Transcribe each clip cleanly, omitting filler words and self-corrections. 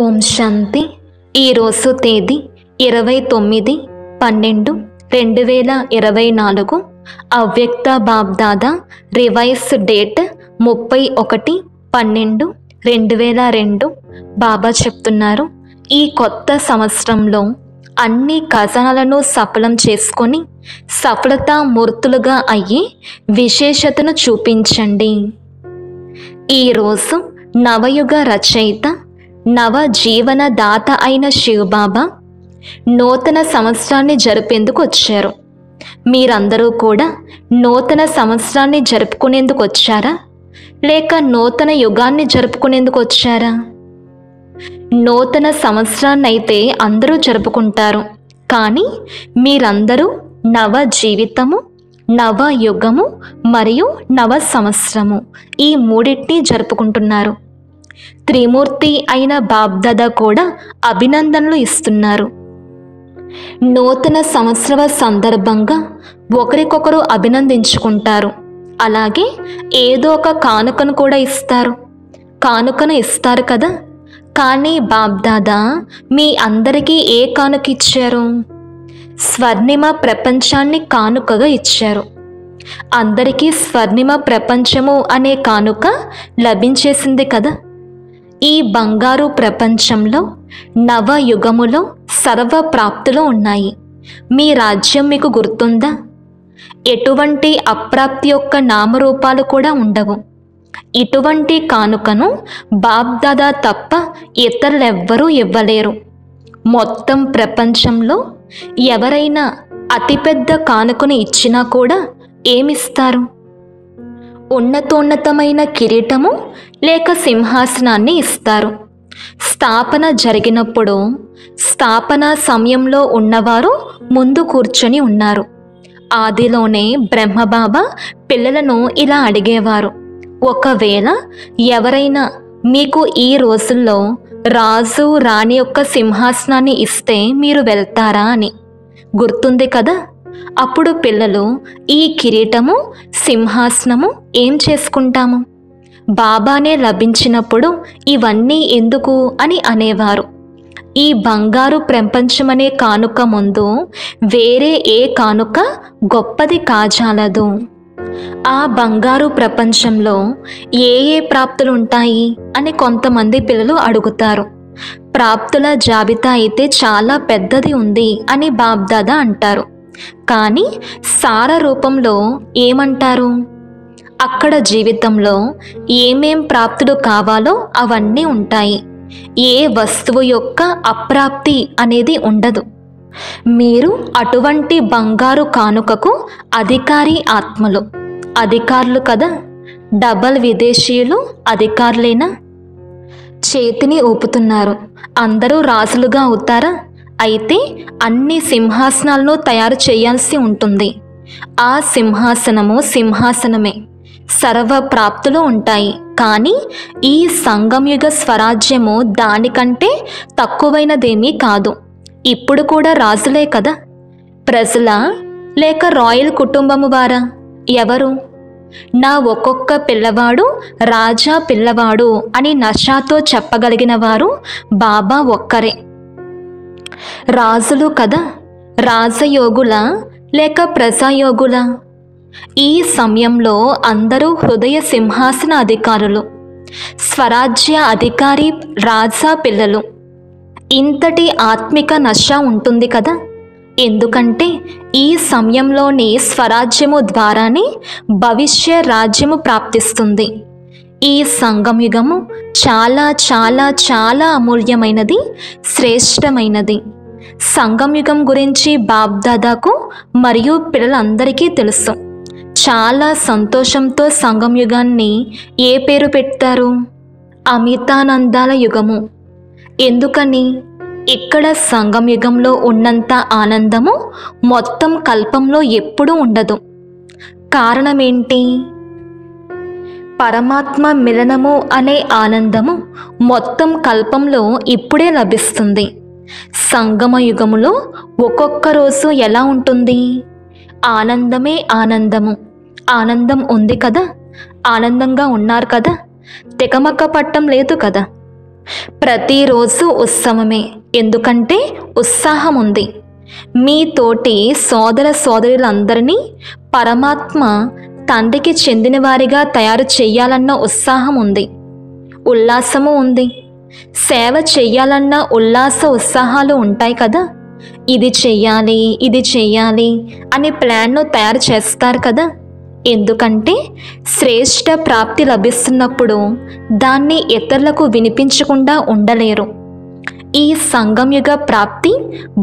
ఓం శాంతి. ఈరోజు తేదీ 29/12/2024. అవ్యక్త బాబ్దాదా రివైస్ డేట్ 31/12/2002. బాబా చెప్తున్నారు, ఈ కొత్త సంవత్సరంలో అన్ని ఖజానాలను సఫలం చేసుకొని సఫలతా మూర్తులుగా అయ్యి విశేషతను చూపించండి. ఈరోజు నవయుగ రచయిత, నవ జీవన దాత అయిన శివబాబా నూతన సంవత్సరాన్ని జరిపేందుకు వచ్చారు. మీరందరూ కూడా నూతన సంవత్సరాన్ని జరుపుకునేందుకు వచ్చారా, లేక నూతన యుగాన్ని జరుపుకునేందుకు వచ్చారా? నూతన సంవత్సరాన్ని అయితే అందరూ జరుపుకుంటారు, కానీ మీరందరూ నవ జీవితము, నవ యుగము మరియు నవ సంవత్సరము ఈ మూడింటిని జరుపుకుంటున్నారు. త్రిమూర్తి అయిన బాబ్దాదా కూడా అభినందనలు ఇస్తున్నారు. నూతన సంవత్సర సందర్భంగా ఒకరికొకరు అభినందించుకుంటారు. అలాగే ఏదో ఒక కానుకను కూడా ఇస్తారు. కానుకను ఇస్తారు కదా, కానీ బాబ్దాదా మీ అందరికీ ఏ కానుక ఇచ్చారు? స్వర్ణిమ ప్రపంచాన్ని కానుకగా ఇచ్చారు. అందరికీ స్వర్ణిమ ప్రపంచము అనే కానుక లభించేసింది కదా. ఈ బంగారు ప్రపంచంలో నవ యుగములో సర్వ ప్రాప్తులు ఉన్నాయి. మీ రాజ్యం మీకు గుర్తుందా? ఎటువంటి అప్రాప్తి యొక్క నామరూపాలు కూడా ఉండవు. ఇటువంటి కానుకను బాబ్దాదా తప్ప ఇతరులెవ్వరూ ఇవ్వలేరు. మొత్తం ప్రపంచంలో ఎవరైనా అతిపెద్ద కానుకను ఇచ్చినా కూడా ఏమిస్తారు? ఉన్నతోన్నతమైన కిరీటము లేక సింహాసనాన్ని ఇస్తారు. స్థాపన జరిగినప్పుడు స్థాపన సమయంలో ఉన్నవారు ముందు కూర్చొని ఉన్నారు. ఆదిలోనే బ్రహ్మబాబా పిల్లలను ఇలా అడిగేవారు, ఒకవేళ ఎవరైనా మీకు ఈ రోజుల్లో రాజు రాణి యొక్క సింహాసనాన్ని ఇస్తే మీరు వెళ్తారా అని. గుర్తుంది కదా. అప్పుడు పిల్లలు ఈ కిరీటము సింహాసనము ఏం చేసుకుంటాము? బాబానే లభించినప్పుడు ఇవన్నీ ఎందుకు అని అనేవారు. ఈ బంగారు ప్రపంచమనే కానుక ముందు వేరే ఏ కానుక గొప్పది కాజాలదు. ఆ బంగారు ప్రపంచంలో ఏ ఏ ప్రాప్తులు ఉంటాయి అని కొంతమంది పిల్లలు అడుగుతారు. ప్రాప్తుల జాబితా అయితే చాలా పెద్దది ఉంది అని బాబ్దాదా అంటారు. కానీ సార రూపంలో ఏమంటారు? అక్కడ జీవితంలో ఏమేం ప్రాప్తులు కావాలో అవన్నీ ఉంటాయి. ఏ వస్తువు యొక్క అప్రాప్తి అనేది ఉండదు. మీరు అటువంటి బంగారు కానుకకు అధికారి ఆత్మలు, అధికారులు కదా. డబల్ విదేశీయులు అధికారులేనా? చేతిని ఊపుతున్నారు. అందరూ రాజులుగా అవుతారా? అయితే అన్ని సింహాసనాలను తయారు చేయాల్సి ఉంటుంది. ఆ సింహాసనము సింహాసనమే. సర్వ ప్రాప్తులు ఉంటాయి. కానీ ఈ సంగమయుగ స్వరాజ్యము దానికంటే తక్కువైనదేమీ కాదు. ఇప్పుడు కూడా రాజులే కదా. ప్రజల లేక రాయల్ కుటుంబము వారా? ఎవరు? నా ఒక్కొక్క పిల్లవాడు రాజా పిల్లవాడు అని నషాతో చెప్పగలిగిన వారు బాబా ఒక్కరే. రాజులు కదా. రాజయోగుల లేక ప్రజాయోగుల? ఈ సమయంలో అందరూ హృదయ సింహాసన అధికారులు, స్వరాజ్య అధికారి రాజా పిల్లలు. ఇంతటి ఆత్మిక నష ఉంటుంది కదా. ఎందుకంటే ఈ సమయంలోనే స్వరాజ్యము ద్వారానే భవిష్య రాజ్యము ప్రాప్తిస్తుంది. ఈ సంగమయుగము చాలా చాలా చాలా అమూల్యమైనది, శ్రేష్టమైనది. సంగమయుగం గురించి బాబ్దాదాకు మరియు పిల్లలందరికీ తెలుసు. చాలా సంతోషంతో సంగమయుగాన్ని ఏ పేరు పెడతారు? అమితానందాల యుగము. ఎందుకని? ఇక్కడ సంగమయుగంలో ఉన్నంత ఆనందము మొత్తం కల్పంలో ఎప్పుడూ ఉండదు. కారణమేంటి? పరమాత్మ మిలనము అనే ఆనందము మొత్తం కల్పంలో ఇప్పుడే లభిస్తుంది. సంగమయుగములో ఒక్కొక్క రోజు ఎలా ఉంటుంది? ఆనందమే ఆనందము. ఆనందం ఉంది కదా. ఆనందంగా ఉన్నారు కదా. తెకమక్క పట్టం లేదు కదా. ప్రతిరోజు ఉత్సవమే, ఎందుకంటే ఉత్సాహం ఉంది. మీ తోటి సోదర సోదరులందరినీ పరమాత్మ తండ్రికి చెందిన వారిగా తయారు చెయ్యాలన్న ఉత్సాహం ఉంది, ఉల్లాసము ఉంది. సేవ చెయ్యాలన్న ఉల్లాస ఉత్సాహాలు ఉంటాయి కదా. ఇది చెయ్యాలి, ఇది చెయ్యాలి అని ప్లాన్ను తయారు చేస్తారు కదా. ఎందుకంటే శ్రేష్ఠ ప్రాప్తి లభిస్తున్నప్పుడు దాన్ని ఇతరులకు వినిపించకుండా ఉండలేరు. ఈ సంగమయుగ ప్రాప్తి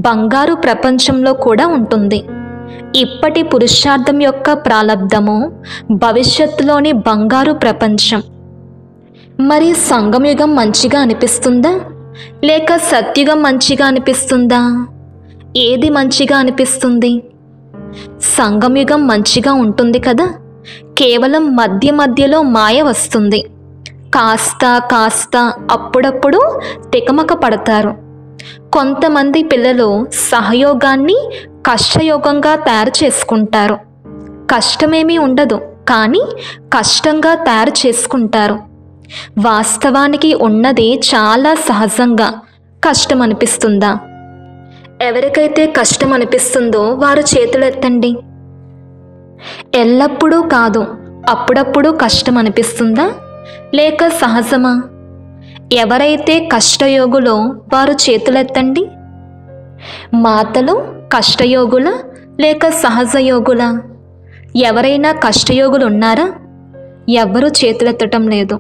బంగారు ప్రపంచంలో కూడా ఉంటుంది. ఇప్పటి పురుషార్థం యొక్క ప్రాలబ్ధము భవిష్యత్తులోని బంగారు ప్రపంచం. మరి సంగమయుగం మంచిగా అనిపిస్తుందా లేక సత్యుగం మంచిగా అనిపిస్తుందా? ఏది మంచిగా అనిపిస్తుంది? సంగమయుగం మంచిగా ఉంటుంది కదా. కేవలం మధ్య మధ్యలో మాయ వస్తుంది. కాస్త కాస్త అప్పుడప్పుడు తికమక పడతారు. కొంతమంది పిల్లలు సహయోగాన్ని కష్టయోగంగా తయారు చేసుకుంటారు. కష్టమేమీ ఉండదు, కానీ కష్టంగా తయారు చేసుకుంటారు. వాస్తవానికి ఉన్నది చాలా సహజంగా. కష్టం అనిపిస్తుందా? ఎవరికైతే కష్టం అనిపిస్తుందో వారు చేతులు ఎత్తండి. ఎల్లప్పుడూ కాదు, అప్పుడప్పుడు కష్టం అనిపిస్తుందా లేక సహజమా? ఎవరైతే కష్టయోగులో వారు చేతులెత్తండి. మాతలు కష్టయోగుల లేక సహజయోగుల? ఎవరైనా కష్టయోగులు ఉన్నారా? ఎవ్వరూ చేతులెత్తటం లేదు.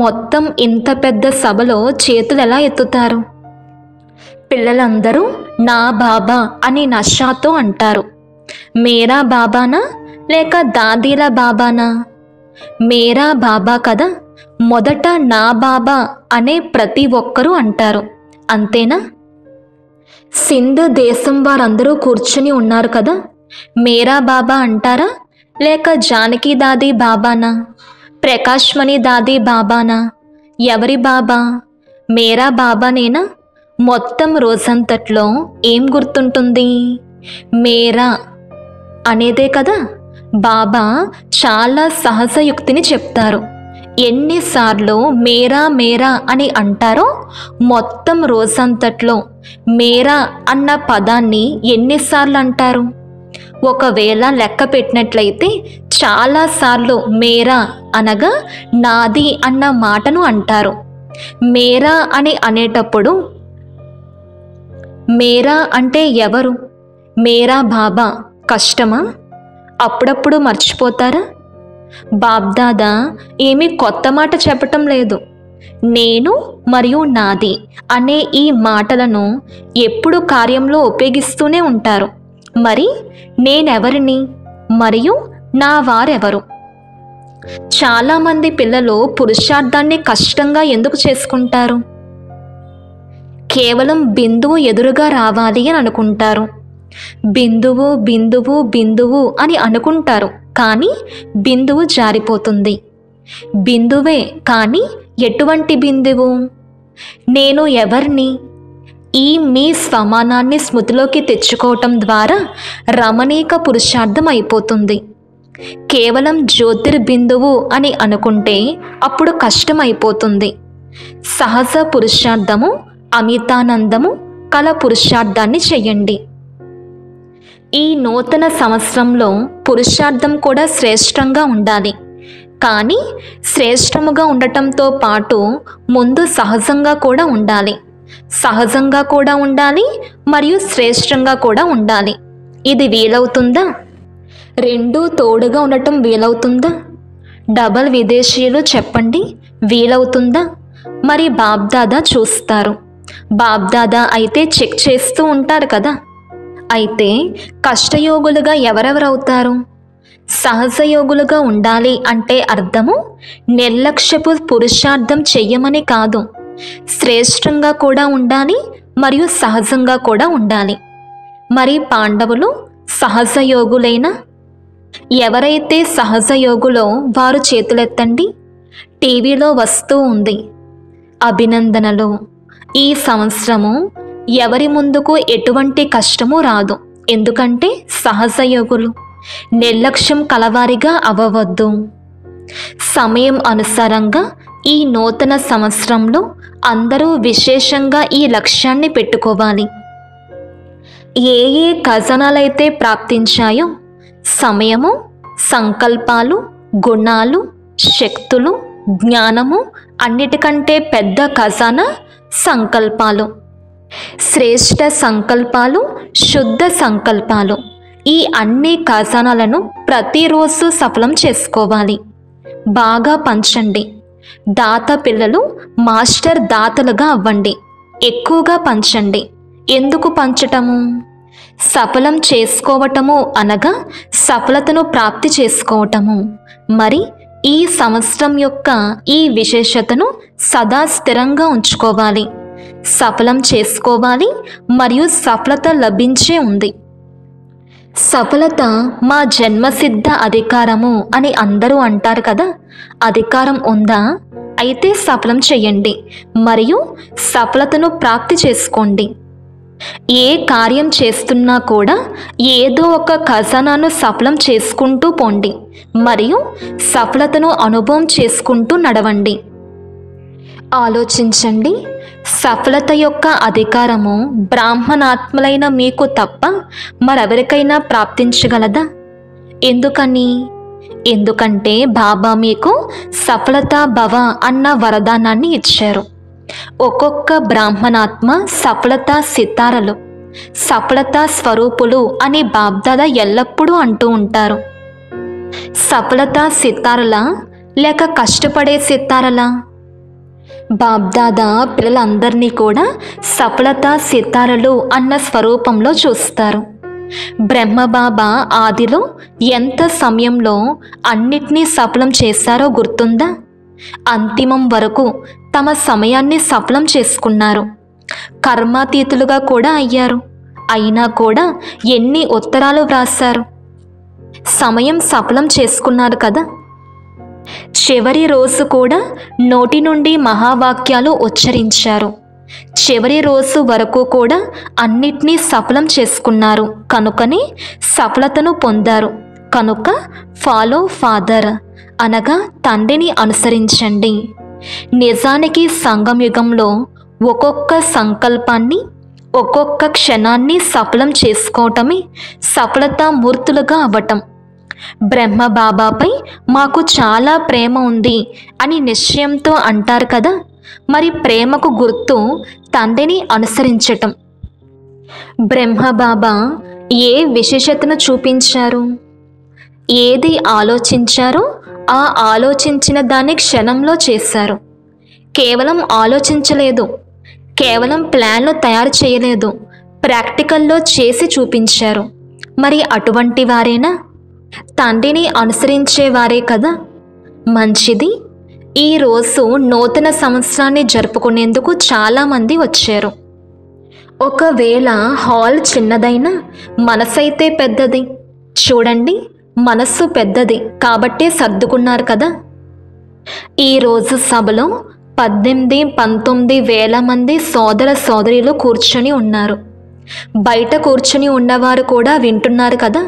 మొత్తం ఇంత పెద్ద సభలో చేతులు ఎలా ఎత్తుతారు? పిల్లలందరూ నా బాబా అని నషాతో అంటారు. మేరా బాబానా లేక దాదీల బాబానా? మేరా బాబా కదా. మొదట నా బాబా అనే ప్రతి ఒక్కరూ అంటారు, అంతేనా? సింధు దేశం వారందరూ కూర్చుని ఉన్నారు కదా. మేరా బాబా అంటారా లేక జానకి దాదీ బాబానా? ప్రకాశ్మణి దాదీ బాబానా? ఎవరి బాబా? మేరా బాబానేనా? మొత్తం రోజంతట్లో ఏం గుర్తుంటుంది? మేరా అనేదే కదా. బాబా చాలా సహజయుక్తిని చెప్తారు. ఎన్నిసార్లు మేరా మేరా అని అంటారో మొత్తం రోజంతట్లో మేరా అన్న పదాన్ని ఎన్నిసార్లు అంటారు? ఒకవేళ లెక్క పెట్టినట్లయితే చాలాసార్లు మేరా అనగా నాది అన్న మాటను అంటారు. మేరా అని అనేటప్పుడు మేరా అంటే ఎవరు? మేరా బాబా కష్టమా? అప్పుడప్పుడు మర్చిపోతారా? బాబ్దాదా ఏమీ కొత్త మాట చెప్పటం లేదు. నేను మరియు నాది అనే ఈ మాటలను ఎప్పుడు కార్యంలో ఉపయోగిస్తూనే ఉంటారు. మరి నేనెవరిని మరియు నా వారెవరు? చాలామంది పిల్లలు పురుషార్థాన్ని కష్టంగా ఎందుకు చేసుకుంటారు? కేవలం బిందువు ఎదురుగా రావాలి అని అనుకుంటారు. బిందువు బిందువు బిందువు అని అనుకుంటారు, కానీ బిందువు జారిపోతుంది. బిందువే, కానీ ఎటువంటి బిందువు? నేను ఎవరిని? ఈ మీ స్వమానాన్ని స్మృతిలోకి తెచ్చుకోవటం ద్వారా రమణీక పురుషార్థం అయిపోతుంది. కేవలం జ్యోతిర్బిందువు అని అనుకుంటే అప్పుడు కష్టం అయిపోతుంది. సహజ పురుషార్థము, అమితానందము కల పురుషార్థాన్ని చెయ్యండి. ఈ నూతన సంవత్సరంలో పురుషార్థం కూడా శ్రేష్టంగా ఉండాలి. కానీ శ్రేష్టముగా ఉండటంతో పాటు ముందు సహజంగా కూడా ఉండాలి. సహజంగా కూడా ఉండాలి మరియు శ్రేష్టంగా కూడా ఉండాలి. ఇది వీలవుతుందా? రెండూ తోడుగా ఉండటం వీలవుతుందా? డబల్ విదేశీయులు చెప్పండి, వీలవుతుందా? మరి బాబ్దాదా చూస్తారు. బాబ్దాదా అయితే చెక్ చేస్తూ ఉంటారు కదా. అయితే కష్టయోగులుగా ఎవరెవరవుతారు? సహజయోగులుగా ఉండాలి అంటే అర్థము నిర్లక్ష్యపు పురుషార్థం చెయ్యమని కాదు. శ్రేష్టంగా కూడా ఉండాలి మరియు సహజంగా కూడా ఉండాలి. మరి పాండవులు సహజయోగులైనా? ఎవరైతే సహజయోగులో వారు చేతులెత్తండి. టీవీలో వస్తూ ఉంది. అభినందనలు. ఈ సంవత్సరము ఎవరి ముందుకు ఎటువంటి కష్టము రాదు, ఎందుకంటే సహజయోగులు. నిర్లక్ష్యం కలవారిగా అవ్వవద్దు. సమయం అనుసారంగా ఈ నూతన సంవత్సరంలో అందరూ విశేషంగా ఈ లక్ష్యాన్ని పెట్టుకోవాలి. ఏ ఏ ఖజానాలైతే ప్రాప్తించాయో సమయము, సంకల్పాలు, గుణాలు, శక్తులు, జ్ఞానము, అన్నిటికంటే పెద్ద ఖజానా సంకల్పాలు. శ్రేష్ఠ సంకల్పాలు, శుద్ధ సంకల్పాలు, ఈ అన్ని ఖజానాలను ప్రతిరోజు సఫలం చేసుకోవాలి. బాగా పంచండి. దాత పిల్లలు మాస్టర్ దాతలుగా అవ్వండి. ఎక్కువగా పంచండి. ఎందుకు పంచటము? సఫలం చేసుకోవటము అనగా సఫలతను ప్రాప్తి చేసుకోవటము. మరి ఈ సంవత్సరం యొక్క ఈ విశేషతను సదా స్థిరంగా ఉంచుకోవాలి. సఫలం చేసుకోవాలి మరియు సఫలత లభించే ఉంది. సఫలత మా జన్మసిద్ధ అధికారము అని అందరూ అంటారు కదా. అధికారం ఉందా? అయితే సఫలం చేయండి మరియు సఫలతను ప్రాప్తి చేసుకోండి. ఏ కార్యం చేస్తున్నా కూడా ఏదో ఒక ఖజానాను సఫలం చేసుకుంటూ పోండి మరియు సఫలతను అనుభవం చేసుకుంటూ నడవండి. ఆలోచించండి. సఫలత యొక్క అధికారము బ్రాహ్మణాత్మలైన మీకు తప్ప మరెవరికైనా ప్రాప్తించగలదా? ఎందుకని? ఎందుకంటే బాబా మీకు సఫలత భవ అన్న వరదానాన్ని ఇచ్చారు. ఒక్కొక్క బ్రాహ్మణాత్మ సఫలత సితారలు, సఫలత స్వరూపులు అని బాబ్దాదా ఎల్లప్పుడూ అంటూ ఉంటారు. సఫలత సితారలా లేక కష్టపడే సితారలా? బాబ్దాదా పిల్లలందరినీ కూడా సఫలత సితారలు అన్న స్వరూపంలో చూస్తారు. బ్రహ్మబాబా ఆదిలో ఎంత సమయంలో అన్నిటినీ సఫలం చేశారో గుర్తుందా? అంతిమం వరకు తమ సమయాన్ని సఫలం చేసుకున్నారు. కర్మాతీతులుగా కూడా అయ్యారు. అయినా కూడా ఎన్ని ఉత్తరాలు వ్రాశారు. సమయం సఫలం చేసుకున్నారు కదా. చివరి రోజు కూడా నోటి నుండి మహావాక్యాలు ఉచ్చరించారు. చివరి రోజు వరకు కూడా అన్నిటినీ సఫలం చేసుకున్నారు. కనుకనే సఫలతను పొందారు. కనుక ఫాలో ఫాదర్ అనగా తండ్రిని అనుసరించండి. నిజానికి సంగమయుగంలో ఒక్కొక్క సంకల్పాన్ని, ఒక్కొక్క క్షణాన్ని సఫలం చేసుకోవటమే సఫలతా మూర్తులుగా అవ్వటం. బ్రహ్మ బాబాపై మాకు చాలా ప్రేమ ఉంది అని నిశ్చయంతో అంటారు కదా. మరి ప్రేమకు గుర్తు తండ్రిని అనుసరించటం. బ్రహ్మ బాబా ఏ విశేషతను చూపించారు? ఏది ఆలోచించారో ఆ ఆలోచించిన దాన్ని క్షణంలో చేశారు. కేవలం ఆలోచించలేదు, కేవలం ప్లాన్లు తయారు చేయలేదు, ప్రాక్టికల్లో చేసి చూపించారు. మరి అటువంటి వారేనా? తండ్రిని అనుసరించేవారే కదా. మంచిది. ఈరోజు నూతన సంవత్సరాన్ని జరుపుకునేందుకు చాలామంది వచ్చారు. ఒకవేళ హాల్ చిన్నదైనా మనసైతే పెద్దది. చూడండి, మనస్సు పెద్దది కాబట్టే సర్దుకున్నారు కదా. ఈరోజు సభలో 18-19 వేల మంది సోదర సోదరీలు కూర్చొని ఉన్నారు. బయట కూర్చొని ఉన్నవారు కూడా వింటున్నారు కదా.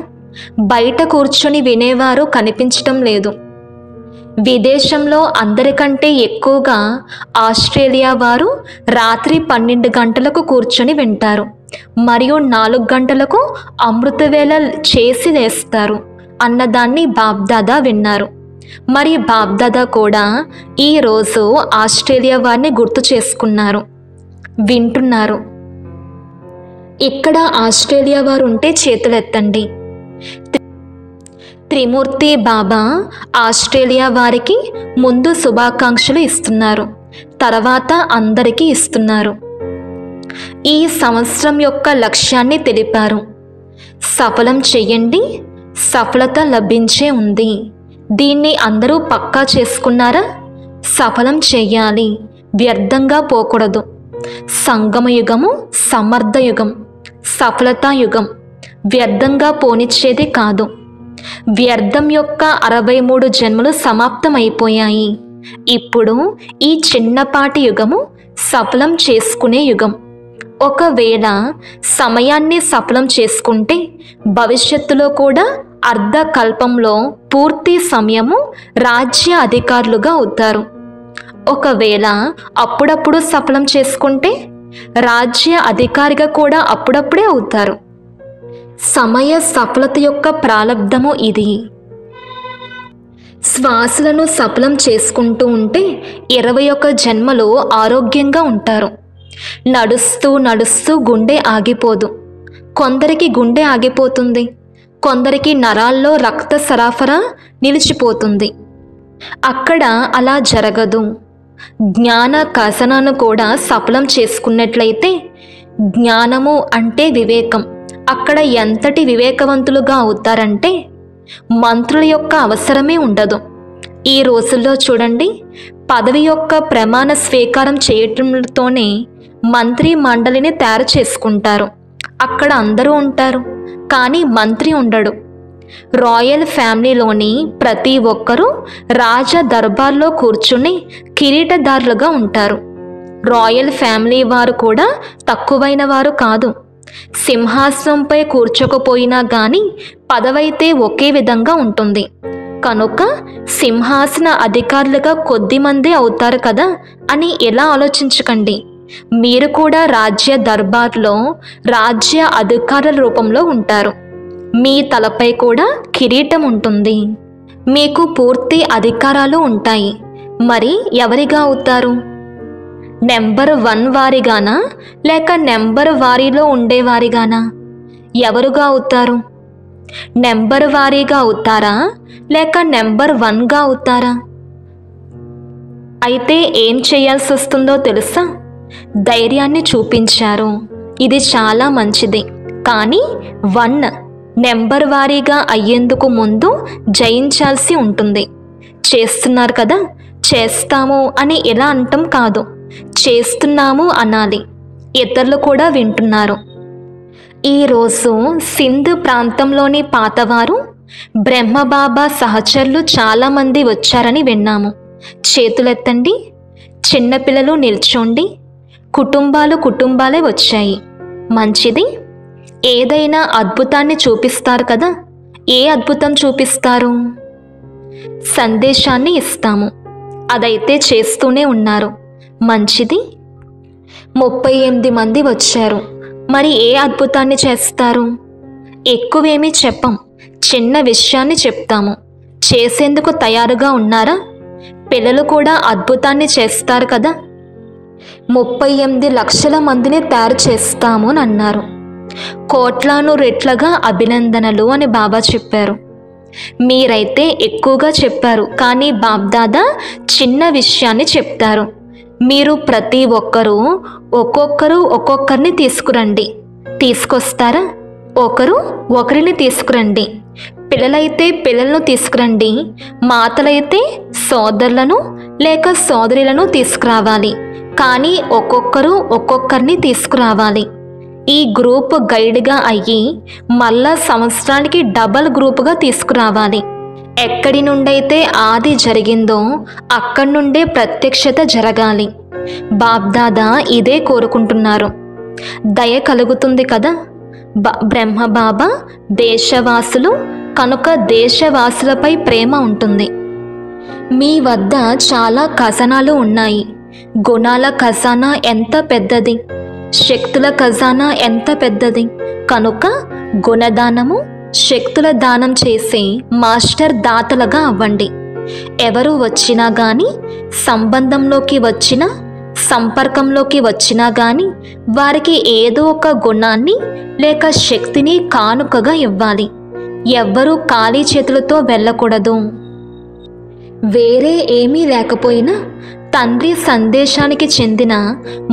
బయట కూర్చొని వినేవారు కనిపించటం లేదు. విదేశంలో అందరికంటే ఎక్కువగా ఆస్ట్రేలియా వారు రాత్రి 12 గంటలకు కూర్చొని వింటారు మరియు 4 గంటలకు అమృతవేళ చేసి లేస్తారు అన్నదాన్ని బాబ్దాదా విన్నారు. మరి బాబ్దాదా కూడా ఈరోజు ఆస్ట్రేలియా వారిని గుర్తు చేసుకున్నారు, వింటున్నారు. ఇక్కడ ఆస్ట్రేలియా వారు ఉంటే చేతులెత్తండి. త్రిమూర్తి బాబా ఆస్ట్రేలియా వారికి ముందు శుభాకాంక్షలు ఇస్తున్నారు, తర్వాత అందరికీ ఇస్తున్నారు. ఈ సంవత్సరం యొక్క లక్ష్యాన్ని తెలిపారు. సఫలం చెయ్యండి, సఫలత లభించే ఉంది. దీన్ని అందరూ పక్కా చేసుకున్నారా? సఫలం చెయ్యాలి, వ్యర్థంగా పోకూడదు. సంగమయుగము సమర్థయుగం, సఫలతాయుగం. వ్యర్థంగా పోనిచ్చేది కాదు. వ్యర్థం యొక్క 63 జన్మలు సమాప్తమైపోయాయి. ఇప్పుడు ఈ చిన్నపాటి యుగము సఫలం చేసుకునే యుగం. ఒకవేళ సమయాన్ని సఫలం చేసుకుంటే భవిష్యత్తులో కూడా అర్ధకల్పంలో పూర్తి సమయము రాజ్య అధికారులుగా అవుతారు. ఒకవేళ అప్పుడప్పుడు సఫలం చేసుకుంటే రాజ్య అధికారిగా కూడా అప్పుడప్పుడే అవుతారు. సమయ సఫలత యొక్క ప్రాలబ్ధము ఇది. శ్వాసలను సఫలం చేసుకుంటూ ఉంటే 21 జన్మలో ఆరోగ్యంగా ఉంటారు. నడుస్తూ నడుస్తూ గుండె ఆగిపోదు. కొందరికి గుండె ఆగిపోతుంది, కొందరికి నరాల్లో రక్త సరఫరా నిలిచిపోతుంది. అక్కడ అలా జరగదు. జ్ఞాన ఖజానాను కూడా సఫలం చేసుకున్నట్లయితే, జ్ఞానము అంటే వివేకం, అక్కడ ఎంతటి వివేకవంతులుగా అవుతారంటే మంత్రుల యొక్క అవసరమే ఉండదు. ఈ రోజుల్లో చూడండి, పదవి యొక్క ప్రమాణ స్వీకారం చేయటంతోనే మంత్రి మండలిని తయారు చేసుకుంటారు. అక్కడ అందరూ ఉంటారు, కానీ మంత్రి ఉండడు. రాయల్ ఫ్యామిలీలోని ప్రతి ఒక్కరూ రాజ దర్బార్లో కూర్చుని కిరీటదారులుగా ఉంటారు. రాయల్ ఫ్యామిలీ వారు కూడా తక్కువైన వారు కాదు. సింహాసనంపై కూర్చోకపోయినా కానీ పదవైతే ఒకే విధంగా ఉంటుంది. కనుక సింహాసన అధికారులుగా కొద్దిమంది అవుతారు కదా అని ఎలా ఆలోచించకండి. మీరు కూడా రాజ్య దర్బార్లో రాజ్య అధికారుల రూపంలో ఉంటారు. మీ తలపై కూడా కిరీటం ఉంటుంది. మీకు పూర్తి అధికారాలు ఉంటాయి. మరి ఎవరిగా అవుతారు? నెంబర్ 1 వారిగానా, లేక నెంబర్ వారీలో ఉండేవారిగానా? ఎవరుగా అవుతారు? నెంబర్ వారీగా అవుతారా, లేక నెంబర్ 1గా అవుతారా? అయితే ఏం చేయాల్సి వస్తుందో తెలుసా? ధైర్యాన్ని చూపించారు, ఇది చాలా మంచిది. కానీ 1 నెంబర్ వారీగా అయ్యేందుకు ముందు జయించాల్సి ఉంటుంది. చేస్తున్నారు కదా, చేస్తాము అని ఎలా అంటాం కాదు, చేస్తున్నాము అనాలి. ఇతరులు కూడా వింటున్నారు. ఈరోజు సింధ్ ప్రాంతంలోని పాతవారు బ్రహ్మబాబా సహచరులు చాలామంది వచ్చారని విన్నాము. చేతులెత్తండి. చిన్నపిల్లలు నిల్చోండి. కుటుంబాలే వచ్చాయి. మంచిది. ఏదైనా అద్భుతాన్ని చూపిస్తారు కదా. ఏ అద్భుతం చూపిస్తారు? సందేశాన్ని ఇస్తాము. అదైతే చేస్తూనే ఉన్నారు. మంచిది. 38 మంది వచ్చారు. మరి ఏ అద్భుతాన్ని చేస్తారు? ఎక్కువేమీ చెప్పం, చిన్న విషయాన్ని చెప్తాము. చేసేందుకు తయారుగా ఉన్నారా? పిల్లలు కూడా అద్భుతాన్ని చేస్తారు కదా. 38 లక్షల మందిని తయారు చేస్తాము అని అన్నారు. కోట్లాను రెట్లగా అభినందనలు అని బాబా చెప్పారు. మీరైతే ఎక్కువగా చెప్పారు, కానీ బాబ్దాదా చిన్న విషయాన్ని చెప్తారు. మీరు ప్రతి ఒక్కరూ ఒక్కొక్కరిని తీసుకురండి. తీసుకొస్తారా? ఒకరిని తీసుకురండి. పిల్లలైతే పిల్లలను తీసుకురండి. మాతలైతే సోదరులను లేక సోదరులను తీసుకురావాలి. కానీ ఒక్కొక్కరిని తీసుకురావాలి. ఈ గ్రూప్ గైడ్గా అయ్యి మళ్ళా సంవత్సరానికి డబల్ గ్రూపుగా తీసుకురావాలి. ఎక్కడి నుండైతే ఆది జరిగిందో అక్కడి నుండే ప్రత్యక్షత జరగాలి. బాబ్దాదా ఇదే కోరుకుంటున్నారు. దయ కలుగుతుంది కదా. బ్రహ్మబాబా దేశవాసులు కనుక దేశవాసులపై ప్రేమ ఉంటుంది. మీ వద్ద చాలా ఖజానాలు ఉన్నాయి. గుణాల ఖజానా ఎంత పెద్దది, శక్తుల ఖజానా ఎంత పెద్దది. కనుక గుణదానము, శక్తుల దానం చేసే మాస్టర్ దాతలుగా అవ్వండి. ఎవరు వచ్చినా కానీ, సంబంధంలోకి వచ్చినా, సంపర్కంలోకి వచ్చినా కానీ వారికి ఏదో ఒక గుణాన్ని లేక శక్తిని కానుకగా ఇవ్వాలి. ఎవ్వరూ ఖాళీ చేతులతో వెళ్ళకూడదు. వేరే ఏమీ లేకపోయినా తండ్రి సందేశానికి చెందిన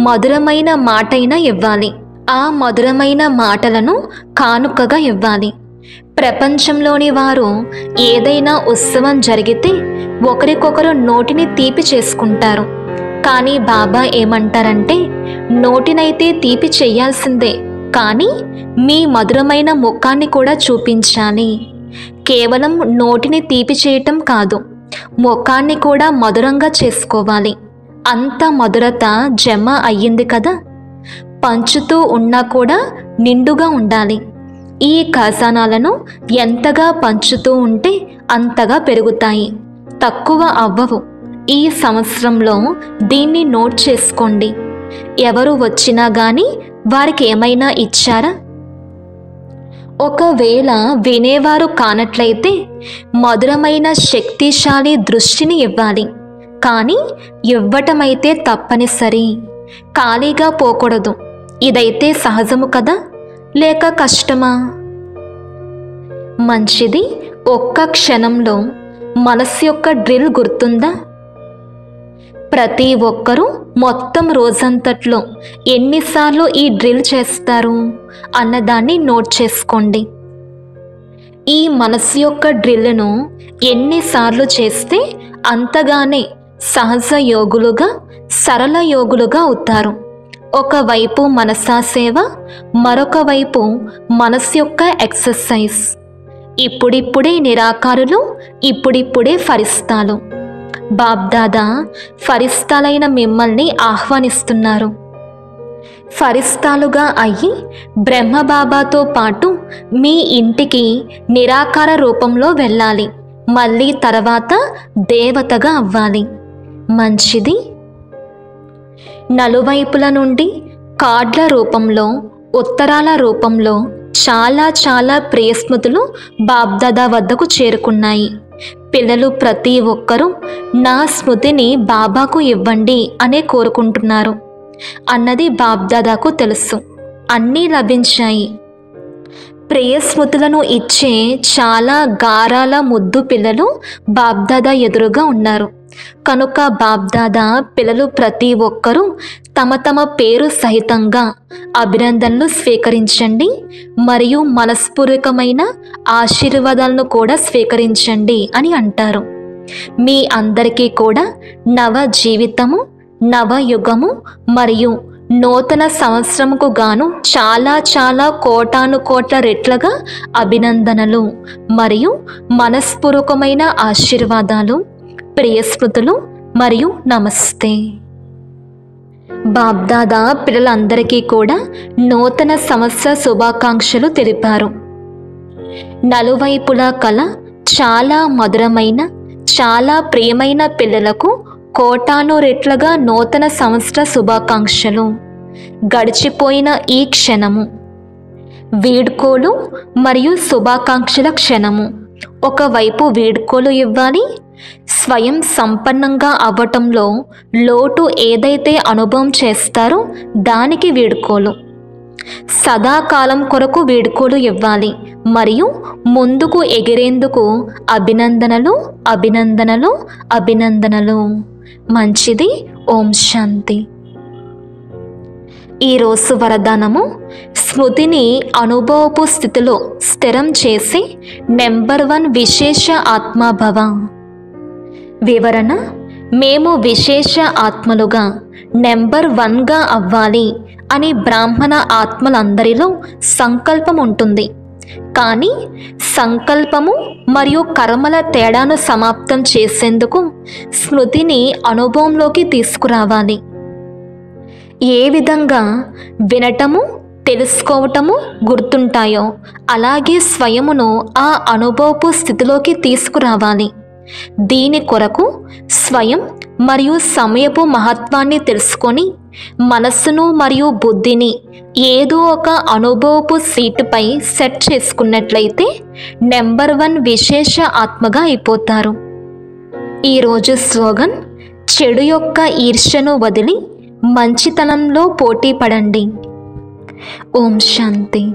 మధురమైన మాటైనా ఇవ్వాలి. ఆ మధురమైన మాటలను కానుకగా ఇవ్వాలి. ప్రపంచంలోని వారు ఏదైనా ఉత్సవం జరిగితే ఒకరికొకరు నోటిని తీపి చేసుకుంటారు. కానీ బాబా ఏమంటారంటే, నోటినైతే తీపి చేయాల్సిందే, కానీ మీ మధురమైన ముఖాన్ని కూడా చూపించాలి. కేవలం నోటిని తీపి చేయటం కాదు, ముఖాన్ని కూడా మధురంగా చేసుకోవాలి. అంత మధురత జమ అయ్యింది కదా. పంచుతూ ఉన్నా కూడా నిండుగా ఉండాలి. ఈ ఖజానాలను ఎంతగా పంచుతూ ఉంటే అంతగా పెరుగుతాయి, తక్కువ అవ్వవు. ఈ సంవత్సరంలో దీన్ని నోట్ చేసుకోండి. ఎవరు వచ్చినా కానీ వారికి ఏమైనా ఇచ్చారా? ఒకవేళ వినేవారు కానట్లయితే మధురమైన శక్తిశాలి దృష్టిని ఇవ్వాలి. కానీ ఇవ్వటమైతే తప్పనిసరి, ఖాళీగా పోకూడదు. ఇదైతే సహజము కదా, లేక కష్టమా? మంచిది. ఒక్క క్షణంలో మనస్సు యొక్క డ్రిల్ గుర్తుందా? ప్రతి ఒక్కరూ మొత్తం రోజంతట్లో ఎన్నిసార్లు ఈ డ్రిల్ చేస్తారు అన్నదాన్ని నోట్ చేసుకోండి. ఈ మనస్సు యొక్క డ్రిల్ను ఎన్నిసార్లు చేస్తే అంతగానే సహజ యోగులుగా, సరళ యోగులుగా అవుతారు. ఒకవైపు మనసా సేవ, మరొక వైపు మనస్సు యొక్క ఎక్సర్సైజ్. ఇప్పుడిప్పుడే నిరాకారులు, ఇప్పుడిప్పుడే ఫరిస్తాలు. బాబ్దాదా ఫరిస్తాలైన మిమ్మల్ని ఆహ్వానిస్తున్నారు. ఫరిస్తాలుగా అయ్యి బ్రహ్మబాబాతో పాటు మీ ఇంటికి నిరాకార రూపంలో వెళ్ళాలి. మళ్ళీ తర్వాత దేవతగా అవ్వాలి. మంచిది. నలువైపుల నుండి కార్డుల రూపంలో, ఉత్తరాల రూపంలో చాలా ప్రియస్మృతులు బాబ్దాదా వద్దకు చేరుకున్నాయి. పిల్లలు ప్రతి ఒక్కరూ నా స్మృతిని బాబాకు ఇవ్వండి అనే కోరుకుంటున్నారు అన్నది బాబ్దాదాకు తెలుసు. అన్నీ లభించాయి. ప్రియస్మృతులను ఇచ్చే చాలా గారాల ముద్దు పిల్లలు బాబ్దాదా ఎదురుగా ఉన్నారు. కనుక బాబ్దాదా పిల్లలు ప్రతి ఒక్కరూ తమ తమ పేరు సహితంగా అభినందనలు స్వీకరించండి మరియు మనస్పూర్వకమైన ఆశీర్వాదాలను కూడా స్వీకరించండి అని అంటారు. మీ అందరికీ కూడా నవ జీవితము, నవయుగము మరియు నూతన సంవత్సరముకు గాను చాలా కోటాను కోట్ల రెట్లుగా అభినందనలు మరియు మనస్పూర్వకమైన ఆశీర్వాదాలు, ప్రియస్మృతులు మరియు నమస్తే. బాబ్దాదా పిల్లలందరికీ కూడా నూతన సంవత్సర శుభాకాంక్షలు తెలిపారు. నలువైపులా కల చాలా మధురమైన, చాలా ప్రియమైన పిల్లలకు కోటాను రెట్లుగా నూతన సంవత్సర శుభాకాంక్షలు. గడిచిపోయిన ఈ క్షణము వీడ్కోలు మరియు శుభాకాంక్షల క్షణము. ఒకవైపు వీడ్కోలు ఇవ్వాలి. స్వయం సంపన్నంగా అవ్వటంలో లోటు ఏదైతే అనుభవం చేస్తారో దానికి వీడ్కోలు. సదాకాలం కొరకు వీడ్కోలు ఇవ్వాలి మరియు ముందుకు ఎగిరేందుకు అభినందనలు, అభినందనలు, అభినందనలు. మంచిది. ఓం శాంతి. ఈరోజు వరదానము: స్మృతిని అనుభవపు స్థితిలో స్థిరం చేసి నెంబర్ 1 విశేష ఆత్మభవ. వివరణ: మేము విశేష ఆత్మలుగా నెంబర్ 1గా అవ్వాలి అని బ్రాహ్మణ ఆత్మలందరిలో సంకల్పం ఉంటుంది. కానీ సంకల్పము మరియు కర్మల తేడాను సమాప్తం చేసేందుకు స్మృతిని అనుభవంలోకి తీసుకురావాలి. ఏ విధంగా వినటము, తెలుసుకోవటము గుర్తుంటాయో అలాగే స్వయమును ఆ అనుభవపు స్థితిలోకి తీసుకురావాలి. దీని కొరకు స్వయం మరియు సమయపు మహత్వాన్ని తెలుసుకొని మనస్సును మరియు బుద్ధిని ఏదో ఒక అనుభవపు సీటుపై సెట్ చేసుకున్నట్లయితే నెంబర్ 1 విశేష ఆత్మగా అయిపోతారు. ఈరోజు స్లోగన్: చెడు యొక్క ఈర్ష్యను వదిలి మంచితనంలో పోటీ పడండి. ఓం శాంతి.